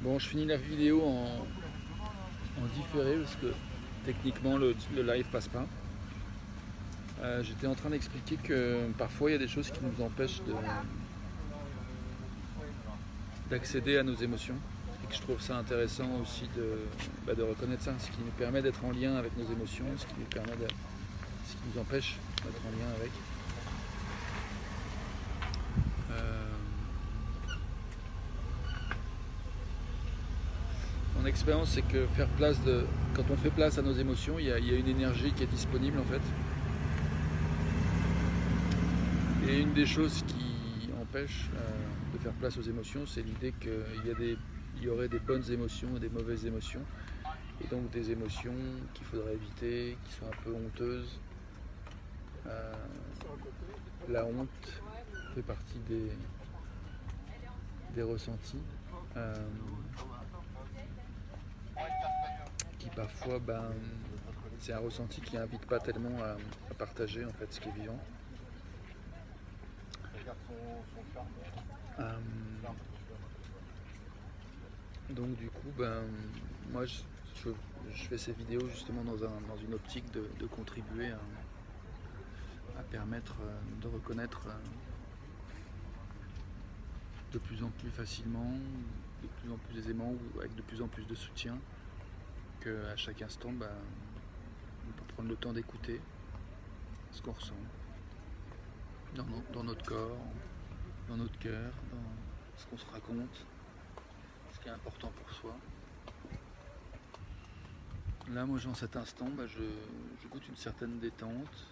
Bon, je finis la vidéo en différé parce que techniquement le live passe pas. J'étais en train d'expliquer que parfois il y a des choses qui nous empêchent d'accéder à nos émotions et que je trouve ça intéressant aussi de reconnaître ça, ce qui nous permet d'être en lien avec nos émotions, ce qui nous empêche d'être en lien avec. Mon expérience, c'est que quand on fait place à nos émotions, il y a une énergie qui est disponible en fait. Et une des choses qui empêche de faire place aux émotions, c'est l'idée qu'il y aurait des bonnes émotions et des mauvaises émotions. Et donc des émotions qu'il faudrait éviter, qui sont un peu honteuses. La honte fait partie des ressentis. Qui parfois, c'est un ressenti qui n'invite pas tellement à partager en fait ce qui est vivant. Donc du coup, moi je fais ces vidéos justement dans une optique de contribuer à permettre de reconnaître de plus en plus facilement, de plus en plus aisément ou avec de plus en plus de soutien, qu'à chaque instant, on peut prendre le temps d'écouter ce qu'on ressent dans notre corps, dans notre cœur, dans ce qu'on se raconte, ce qui est important pour soi. Là, moi, dans cet instant, je goûte une certaine détente.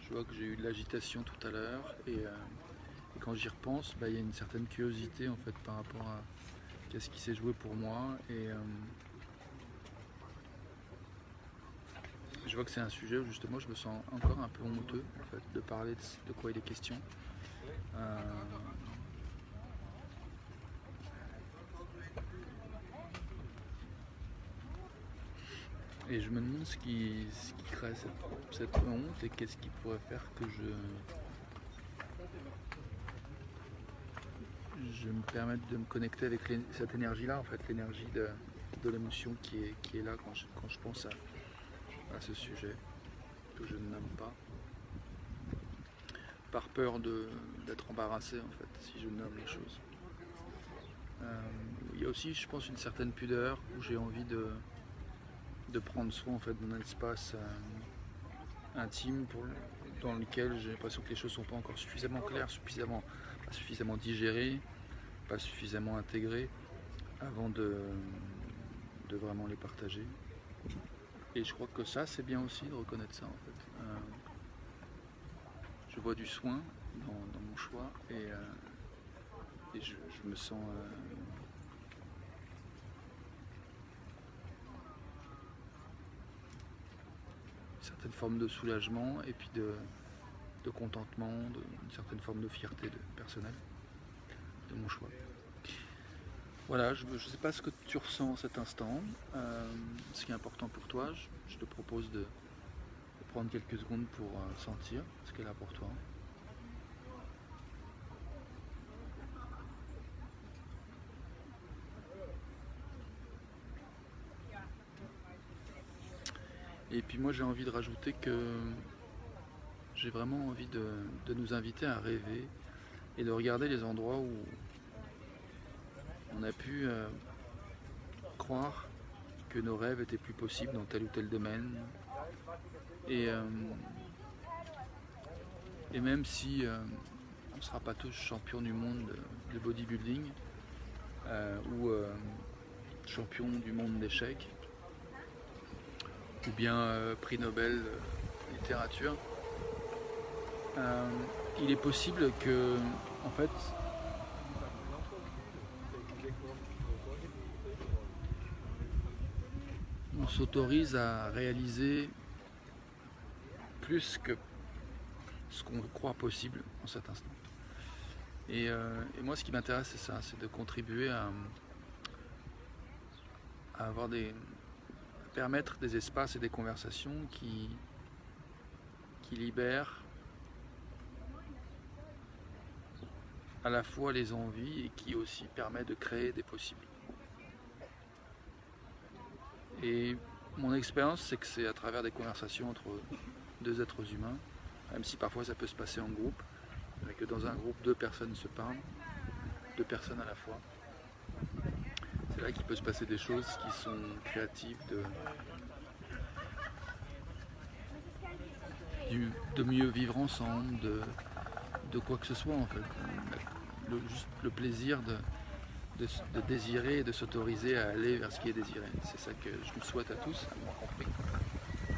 Je vois que j'ai eu de l'agitation tout à l'heure et quand j'y repense, il y a une certaine curiosité en fait par rapport à qu'est-ce qui s'est joué pour moi et je vois que c'est un sujet où justement je me sens encore un peu honteux en fait de parler de quoi il est question. Et je me demande ce qui crée cette honte et qu'est-ce qui pourrait faire que je me permette de me connecter avec cette énergie-là, en fait, l'énergie de l'émotion qui est là quand je pense à ce sujet que je ne nomme pas. Par peur d'être embarrassé, en fait, si je nomme les choses. Il y a aussi, je pense, une certaine pudeur où j'ai envie de prendre soin en fait, d'un espace intime dans lequel j'ai l'impression que les choses ne sont pas encore suffisamment claires, pas suffisamment digérées, pas suffisamment intégrées avant de vraiment les partager. Et je crois que ça, c'est bien aussi de reconnaître ça en fait. Je vois du soin dans mon choix et je me sens une certaine forme de soulagement et puis de contentement, une certaine forme de fierté personnelle de mon choix. Voilà, je ne sais pas ce que tu ressens cet instant, ce qui est important pour toi. Je te propose de prendre quelques secondes pour sentir ce qu'est là pour toi. Et puis moi j'ai envie de rajouter que j'ai vraiment envie de nous inviter à rêver et de regarder les endroits où on a pu croire que nos rêves étaient plus possibles dans tel ou tel domaine. Et même si on ne sera pas tous champions du monde de bodybuilding ou champions du monde d'échecs, ou bien prix Nobel littérature, il est possible que, en fait, on s'autorise à réaliser plus que ce qu'on croit possible en cet instant. Et moi, ce qui m'intéresse, c'est ça, c'est de contribuer à permettre des espaces et des conversations qui libèrent à la fois les envies et qui aussi permet de créer des possibles. Et mon expérience, c'est que c'est à travers des conversations entre deux êtres humains, même si parfois ça peut se passer en groupe, et que dans un groupe, deux personnes se parlent, deux personnes à la fois. C'est là qu'il peut se passer des choses qui sont créatives de mieux vivre ensemble, de quoi que ce soit en fait. Juste le plaisir de désirer et de s'autoriser à aller vers ce qui est désiré. C'est ça que je nous souhaite à tous, à moi compris.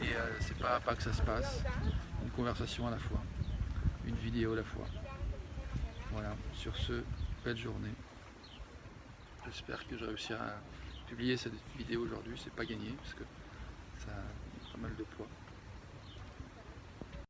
Et c'est pas à pas que ça se passe, une conversation à la fois, une vidéo à la fois. Voilà, sur ce, belle journée. J'espère que je réussirai à publier cette vidéo aujourd'hui, c'est pas gagné parce que ça a pas mal de poids.